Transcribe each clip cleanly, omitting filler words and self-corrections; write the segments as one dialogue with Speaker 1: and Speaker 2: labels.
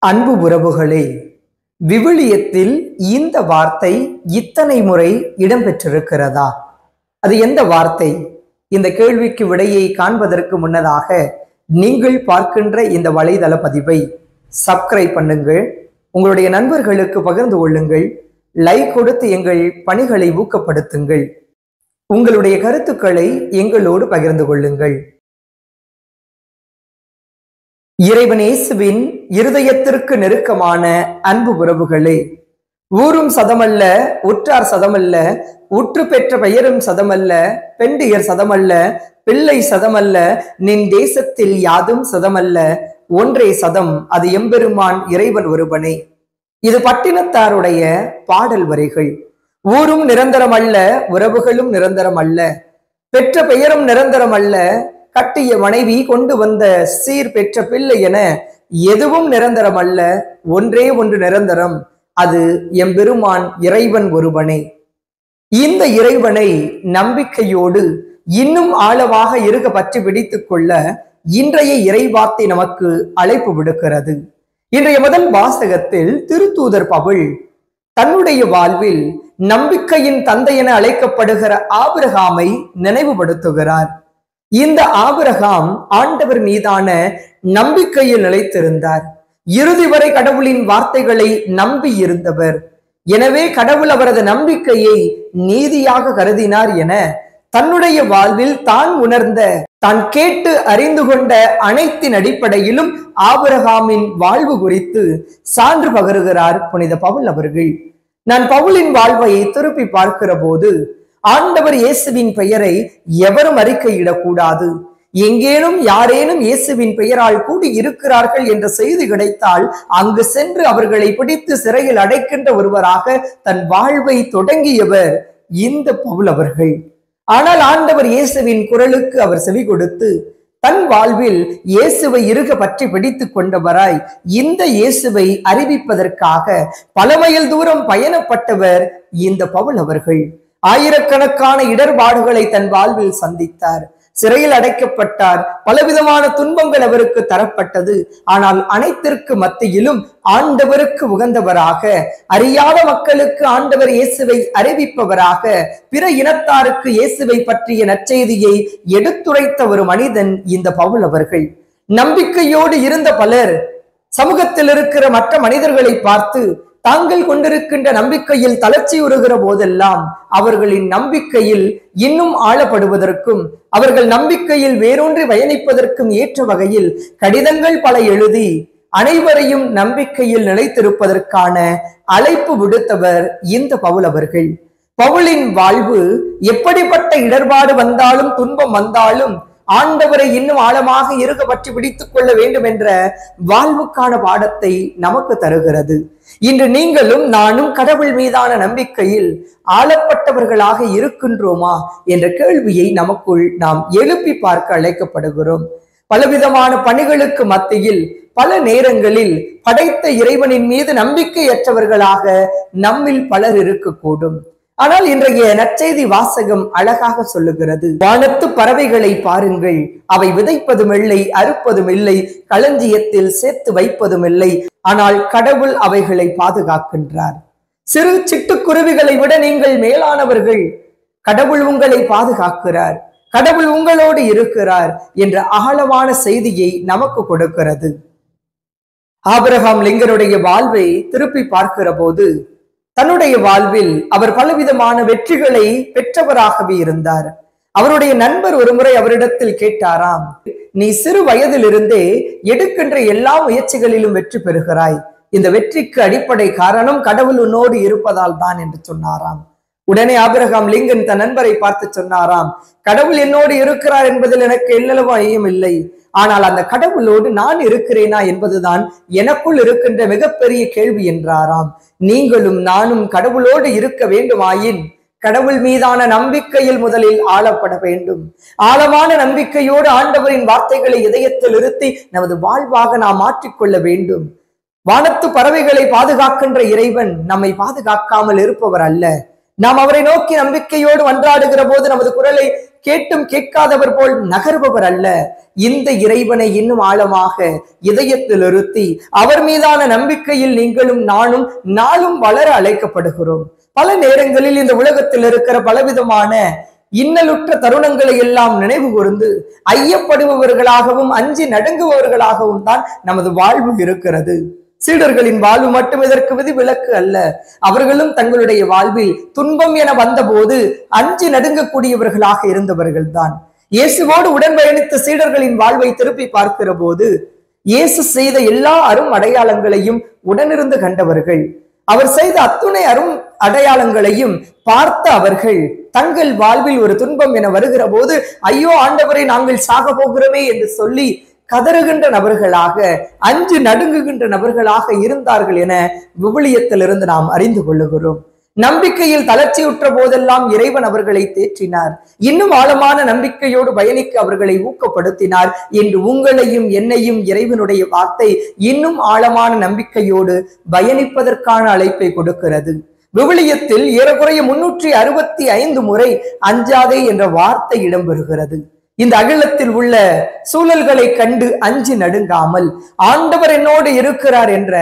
Speaker 1: அன்பு உறவுகளே, விவிலியத்தில் இந்த வார்த்தை இத்தனை முறை இடம்பெற்றிருக்கிறதா? அது எந்த வார்த்தை? இந்த கேள்விக்கு விடையை காண்பதற்கு முன்னதாக நீங்கள் பார்க்கின்ற இந்த வலைதள பதிவை சப்ஸ்கிரைப் பண்ணுங்கள், உங்களுடைய நண்பர்களுக்கு பகிர்ந்து கொள்ளுங்கள், லைக் கொடுத்து எங்கள் பணிகளை ஊக்கப்படுத்துங்கள், உங்களுடைய கருத்துக்களை எங்களோடு பகிர்ந்து கொள்ளுங்கள். இறைவன் இயேசுவின் இருதயத்திற்கு நெருக்கமான அன்பு உறவுகளே, ஊரும் சதமல்ல, உற்றார் சதமல்ல, உற்று பெற்ற பெயரும் சதமல்ல, பெண்டியர் சதமல்ல, பிள்ளை சதமல்ல, நின் தேசத்தில் யாதும் சதமல்ல, ஒன்றே சதம், அது எம்பெருமான் இறைவன் ஒருவனே. இது பட்டினத்தாருடைய பாடல் வரிகள். ஊரும் நிரந்தரம் அல்ல, உறவுகளும் நிரந்தரம் அல்ல, பெற்ற பெயரும் நிரந்தரம் அல்ல, கட்டிய மனைவி கொண்டு வந்த சீர் பெற்ற பிள்ளை என எதுவும் நிரந்தரம் அல்ல, ஒன்றே ஒன்று நிரந்தரம், அது எம்பெருமான் இறைவன் ஒருவனே. இந்த இறைவனை நம்பிக்கையோடு இன்னும் ஆழமாக இருக பற்றி பிடித்துக் கொள்ள இன்றைய இறைவார்த்தை நமக்கு அழைப்பு விடுக்கிறது. இன்றைய முதல் வாசகத்தில் திருத்தூதர் பவுல் தன்னுடைய வாழ்வில் நம்பிக்கையின் தந்தை என அழைக்கப்படுகிற ஆபிரகாமை நினைவுபடுத்துகிறார். இந்த ஆபிரகாம் ஆண்டவர் மீதான நம்பிக்கையில் நிலைத்திருந்தார். இறுதி வரை கடவுளின் வார்த்தைகளை நம்பி இருந்தவர். எனவே கடவுள் அவரது நம்பிக்கையை நீதியாக கருதினார் என தன்னுடைய வாழ்வில் தான் உணர்ந்த, தான் கேட்டு அறிந்து கொண்ட அனைத்தின் அடிப்படையிலும் ஆபிரகாமின் வாழ்வு குறித்து சான்று பகருகிறார் புனித பவுல் அவர்கள். நான் பவுலின் வாழ்வை திருப்பி பார்க்கிற போது ஆண்டவர் இயேசுவின் பெயரை எவரும் அறிக்கையிடக்கூடாது, எங்கேனும் யாரேனும் இயேசுவின் பெயரால் கூடி இருக்கிறார்கள் என்ற செய்தி கிடைத்தால் அங்கு சென்று அவர்களை பிடித்து சிறையில் அடைக்கின்ற ஒருவராக தன் வாழ்வை தொடங்கியவர் இந்த பவுல் அவர்கள். ஆனால் ஆண்டவர் இயேசுவின் குரலுக்கு அவர் செவி கொடுத்து தன் வாழ்வில் இயேசுவை இருக பற்றி பிடித்துக் கொண்டவராய் இந்த இயேசுவை அறிவிப்பதற்காக பல மைல் தூரம் பயணப்பட்டவர் இந்த பவுல் அவர்கள். ஆயிரக்கணக்கான இடர்பாடுகளை தன் வாழ்வில் சந்தித்தார், சிறையில் அடைக்கப்பட்டார், பலவிதமான துன்பங்கள் அவருக்கு தரப்பட்டது. ஆனால் அனைத்திற்கு மத்தியிலும் ஆண்டவருக்கு உகந்தவராக, அறியாத மக்களுக்கு ஆண்டவர் இயேசுவை அறிவிப்பவராக, பிற இனத்தாருக்கு இயேசுவை பற்றிய நற்செய்தியை எடுத்துரைத்த ஒரு மனிதன் இந்த பவுல் அவர்கள். நம்பிக்கையோடு இருந்த பலர் சமூகத்தில் இருக்கிற மற்ற மனிதர்களை பார்த்து தாங்கள் கொண்டிருக்கின்ற நம்பிக்கையில் தளர்ச்சியுறுகிற போதெல்லாம் அவர்களின் நம்பிக்கையில் இன்னும் ஆழப்படுவதற்கும் அவர்கள் நம்பிக்கையில் வேரூன்றி பயணிப்பதற்கும் ஏற்ற வகையில் கடிதங்கள் பல எழுதி அனைவரையும் நம்பிக்கையில் நிலைத்திருப்பதற்கான அழைப்பு விடுத்தவர் இந்த பவுல் அவர்கள். பவுலின் வாழ்வு எப்படிப்பட்ட இடர்பாடு வந்தாலும் துன்பம் வந்தாலும் ஆண்டவரை இன்னும் ஆழமாக இருக பற்றி பிடித்துக் கொள்ள வேண்டும் என்ற வாழ்வுக்கான பாடத்தை நமக்கு தருகிறது. இன்று நீங்களும் நானும் கடவுள் மீதான நம்பிக்கையில் ஆளப்பட்டவர்களாக இருக்கின்றோமா என்ற கேள்வியை நமக்குள் நாம் எழுப்பி பார்க்க அழைக்கப்படுகிறோம். பலவிதமான பணிகளுக்கு மத்தியில் பல நேரங்களில் படைத்த இறைவனின் மீது நம்பிக்கையற்றவர்களாக நம்மில் பலர் இருக்கக்கூடும். ஆனால் இன்றைய நற்செய்தி வாசகம் அழகாக சொல்லுகிறது. வானத்து பறவைகளை பாருங்கள், அவை விதைப்பதும் இல்லை, அறுப்பதும் இல்லை, களஞ்சியத்தில் சேர்த்து வைப்பதும் இல்லை, ஆனால் கடவுள் அவைகளை பாதுகாக்கின்றார். சிறு சிட்டுக்குருவிகளை விட நீங்கள் மேலானவர்கள், கடவுள் உங்களை பாதுகாக்கிறார், கடவுள் உங்களோடு இருக்கிறார் என்ற ஆழமான செய்தியை நமக்கு கொடுக்கிறது. ஆபிரகாம் லிங்கனுடைய வாழ்வை திருப்பி பார்க்கிற போது தன்னுடைய வாழ்வில் அவர் பலவிதமான வெற்றிகளை பெற்றவராகவே இருந்தார். அவருடைய நண்பர் ஒருமுறை அவரிடத்தில் கேட்டாராம், நீ சிறு வயதிலிருந்தே எடுக்கின்ற எல்லா முயற்சிகளிலும் வெற்றி பெறுகிறாய், இந்த வெற்றிக்கு அடிப்படை காரணம் கடவுள் உன்னோடு இருப்பதால் தான் என்று சொன்னாராம். உடனே ஆபிரகாம் லிங்கன் தன் நண்பரை பார்த்து சொன்னாராம், கடவுள் என்னோடு இருக்கிறார் என்பதில் எனக்கு எல்லளவு ஐயம் இல்லை, ஆனால் அந்த கடவுளோடு நான் இருக்கிறேனா என்பதுதான் எனக்குள் இருக்கின்ற மிகப்பெரிய கேள்வி என்றாராம். நீங்களும் நானும் கடவுளோடு இருக்க வேண்டுமாயின் கடவுள் மீதான நம்பிக்கையில் முதலில் ஆளப்பட வேண்டும். ஆழமான நம்பிக்கையோடு ஆண்டவரின் வார்த்தைகளை இதயத்தில் இருத்தி நமது வாழ்வாக நாம் மாற்றிக்கொள்ள வேண்டும். வானத்து பறவைகளை பாதுகாக்கின்ற இறைவன் நம்மை பாதுகாக்காமல் இருப்பவர் அல்ல. நாம் அவரை நோக்கி நம்பிக்கையோடு மன்றாடுகிற போது நமது குரலை கேட்டும் கேட்காதவர் போல் நகர்பவர் அல்ல. இந்த இறைவனை இன்னும் ஆழமாக இதயத்தில் இருத்தி அவர் மீதான நம்பிக்கையில் நீங்களும் நானும் நாளும் வளர அழைக்கப்படுகிறோம். பல நேரங்களில் இந்த உலகத்தில் இருக்கிற பலவிதமான இன்னலுற்ற தருணங்களை எல்லாம் நினைவு கூர்ந்து ஐயப்படுபவர்களாகவும் அஞ்சி நடுங்குபவர்களாகவும் தான் நமது வாழ்வு இருக்கிறது. சீடர்களின் வாழ்வு மட்டும் இதற்கு விதிவிலக்கு அல்ல. அவர்களும் தங்களுடைய வாழ்வில் துன்பம் என வந்தபோது அஞ்சி நடுங்கக்கூடியவர்களாக இருந்தவர்கள் தான். இயேசுவோடு உடன் பயணித்த சீடர்களின் வாழ்வை திருப்பி பார்க்கிற போது இயேசு செய்த எல்லா அரும் அடையாளங்களையும் உடனிருந்து கண்டவர்கள். அவர் செய்த அத்துணை அரும் அடையாளங்களையும் பார்த்த அவர்கள் தங்கள் வாழ்வில் ஒரு துன்பம் என வருகிற போது ஐயோ ஆண்டவரை நாங்கள் சாக போகிறோமே என்று சொல்லி கதறுகின்ற நபர்களாக அஞ்சு நடுங்குகின்ற நபர்களாக இருந்தார்கள் என விவிலியத்திலிருந்து நாம் அறிந்து கொள்ளுகிறோம். நம்பிக்கையில் தளர்ச்சியுற்ற போதெல்லாம் இறைவன் அவர்களை தேற்றினார். இன்னும் ஆழமான நம்பிக்கையோடு பயணிக்க அவர்களை ஊக்கப்படுத்தினார். என்று உங்களையும் என்னையும் இறைவனுடைய வார்த்தை இன்னும் ஆழமான நம்பிக்கையோடு பயணிப்பதற்கான அழைப்பை கொடுக்கிறது. விவிலியத்தில் ஏறக்குறைய 365 முறை அஞ்சாதே என்ற வார்த்தை இடம்பெறுகிறது. இந்த அகிலத்தில் உள்ள சூழல்களை கண்டு அஞ்சி நடுங்காமல் ஆண்டவர் என்னோடு இருக்கிறார் என்ற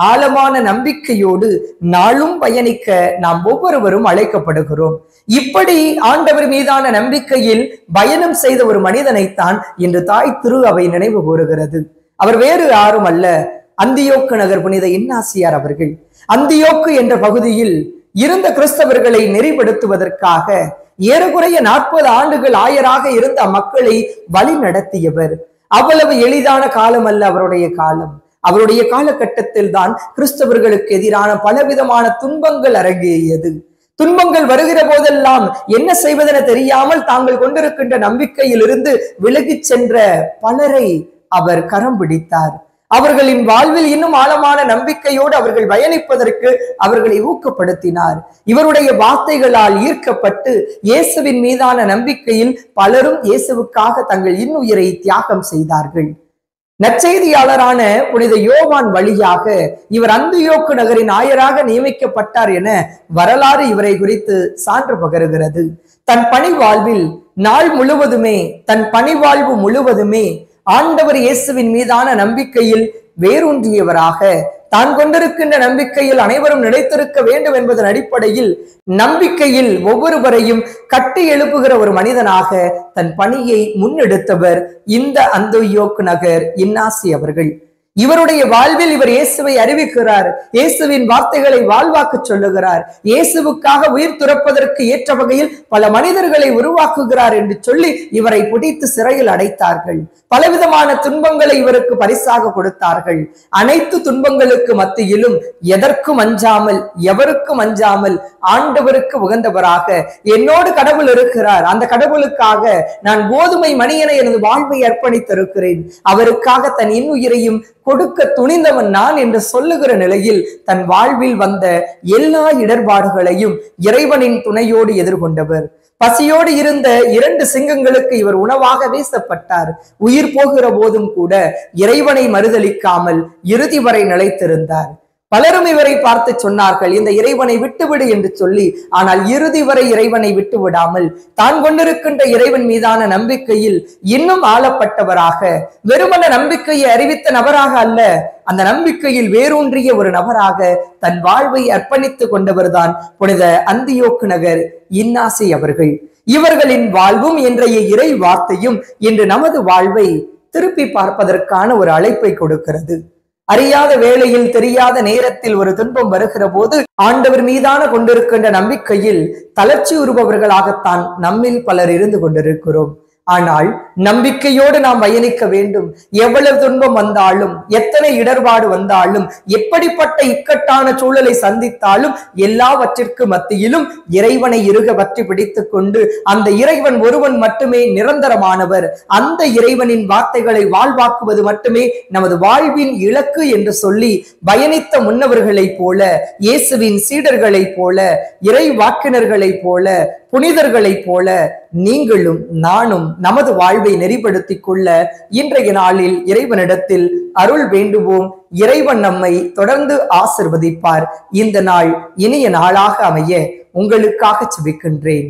Speaker 1: ஆழமான நம்பிக்கையோடு நாளும் பயணிக்க நாம் ஒவ்வொருவரும் அழைக்கப்படுகிறோம். இப்படி ஆண்டவர் மீதான நம்பிக்கையில் பயணம் செய்த ஒரு மனிதனைத்தான் இன்று தாய் திரு அவை நினைவு கூறுகிறது. அவர் வேறு யாரும் அல்ல, அந்தியோக்கு நகர் புனித இன்னாசியார் அவர்கள். அந்தியோக்கு என்ற பகுதியில் இருந்த கிறிஸ்தவர்களை நெறிப்படுத்துவதற்காக ஏறக்குறைய 40 ஆண்டுகள் ஆயராக இருந்த மக்களை வழி நடத்தியவர். அவ்வளவு எளிதான காலம் அல்ல அவருடைய காலம். அவருடைய காலகட்டத்தில் தான் கிறிஸ்தவர்களுக்கு எதிரான பலவிதமான துன்பங்கள் அரங்கேறியது. துன்பங்கள் வருகிற போதெல்லாம் என்ன செய்வதென தெரியாமல் தாங்கள் கொண்டிருக்கின்ற நம்பிக்கையில் இருந்து விலகிச் சென்ற பலரை அவர் கரம் பிடித்தார். அவர்களின் வாழ்வில் இன்னும் ஆழமான நம்பிக்கையோடு அவர்கள் பயணிப்பதற்கு அவர்களை ஊக்கப்படுத்தினார். இவருடைய வார்த்தைகளால் ஈர்க்கப்பட்டு இயேசுவின் மீதான நம்பிக்கையில் பலரும் இயேசுவுக்காக தங்கள் இன்னுயிரை தியாகம் செய்தார்கள். நற்செய்தியாளரான புனித யோவான் வழியாக இவர் அந்தியோக்கு நகரின் ஆயராக நியமிக்கப்பட்டார் என வரலாறு இவரை குறித்து சான்று பகருகிறது. தன் பணி வாழ்வில் நாள் முழுவதுமே தன் பணிவாழ்வு முழுவதுமே ஆண்டவர் இயேசுவின் மீதான நம்பிக்கையில் வேரூன்றியவராக தான் கொண்டிருக்கின்ற நம்பிக்கையில் அனைவரும் நிலைத்திருக்க வேண்டும் என்பதன் அடிப்படையில் நம்பிக்கையில் ஒவ்வொருவரையும் கட்டி எழுப்புகிற ஒரு மனிதனாக தன் பணியை முன்னெடுத்தவர் இந்த அந்தியோக்கு நகர் இன்னாசி அவர்கள். இவருடைய வாழ்வில் இவர் இயேசுவை அறிவிக்கிறார். இயேசுவின் வார்த்தைகளை வாழ்வாக்கு சொல்லுகிறார். இயேசுவுக்காக உயிர் துறப்பதற்கு ஏற்ற வகையில் பல மனிதர்களை உருவாக்குகிறார் என்று சொல்லி இவரை பிடித்து சிறையில் அடைத்தார்கள். பலவிதமான துன்பங்களை இவருக்கு பரிசாக கொடுத்தார்கள். அனைத்து துன்பங்களுக்கு மத்தியிலும் எதற்கும் அஞ்சாமல் எவருக்கும் அஞ்சாமல் ஆண்டவருக்கு உகந்தவராக என்னோடு கடவுள் இருக்கிறார், அந்த கடவுளுக்காக நான் கோதுமை மணியென எனது வாழ்வை அர்ப்பணித்திருக்கிறேன், அவருக்காக தன் இன்னுயிரையும் கொடுக்க துணிந்தவன் நான் என்று சொல்லுகிற நிலையில் தன் வாழ்வில் வந்த எல்லா இடர்பாடுகளையும் இறைவனின் துணையோடு எதிர்கொண்டவர். பசியோடு இருந்த 2 சிங்கங்களுக்கு இவர் உணவாக வீசப்பட்டார். உயிர் போகிற போதும் கூட இறைவனை மறுதலிக்காமல் இறுதி வரை நிலைத்திருந்தார். பலரும் இவரை பார்த்து சொன்னார்கள், இந்த இறைவனை விட்டுவிடு என்று சொல்லி. ஆனால் இறுதி வரை இறைவனை விட்டு விடாமல் தான் கொண்டிருக்கின்ற இறைவன் மீதான நம்பிக்கையில் இன்னும் ஆளப்பட்டவராக, வெறுமன நம்பிக்கையை அறிவித்த நபராக அல்ல, அந்த நம்பிக்கையில் வேரூன்றிய ஒரு நபராக தன் வாழ்வை அர்ப்பணித்துக் கொண்டவர்தான் புனித அந்தியோக்கு நகர் இன்னாசி அவர்கள். இவர்களின் வாழ்வும் இன்றைய இறை வார்த்தையும் இன்று நமது வாழ்வை திருப்பி பார்ப்பதற்கான ஒரு அழைப்பை கொடுக்கிறது. அறியாத வேளையில் தெரியாத நேரத்தில் ஒரு துன்பம் வருகிற போது ஆண்டவர் மீதான கொண்டிருக்கின்ற நம்பிக்கையில் தளர்ச்சி உறுபவர்களாகத்தான் நம்மில் பலர் இருந்து கொண்டிருக்கிறோம். ஆனால் நம்பிக்கையோடு நாம் பயணிக்க வேண்டும். எவ்வளவு துன்பம் வந்தாலும், எத்தனை இடர்பாடு வந்தாலும், எப்படிப்பட்ட இக்கட்டான சூழலை சந்தித்தாலும் எல்லாவற்றிற்கு மத்தியிலும் இறைவனை இறுக பற்றி பிடித்துக் கொண்டு அந்த இறைவன் ஒருவன் மட்டுமே நிரந்தரமானவர், அந்த இறைவனின் வார்த்தைகளை வாழ்வாக்குவது மட்டுமே நமது வாழ்வின் இலக்கு என்று சொல்லி பயணித்த முன்னவர்களைப் போல, இயேசுவின் சீடர்களைப் போல, இறை வாக்கினர்களைப் போல, புனிதர்களைப் போல நீங்களும் நானும் நமது வாழ்வை நெறிப்படுத்திக் கொள்ள இன்றைய நாளில் இறைவனிடத்தில் அருள் வேண்டுவோம். இறைவன் நம்மை தொடர்ந்து ஆசிர்வதிப்பார். இந்த நாள் இனிய நாளாக அமைய உங்களுக்காக ஜெபிக்கின்றேன்.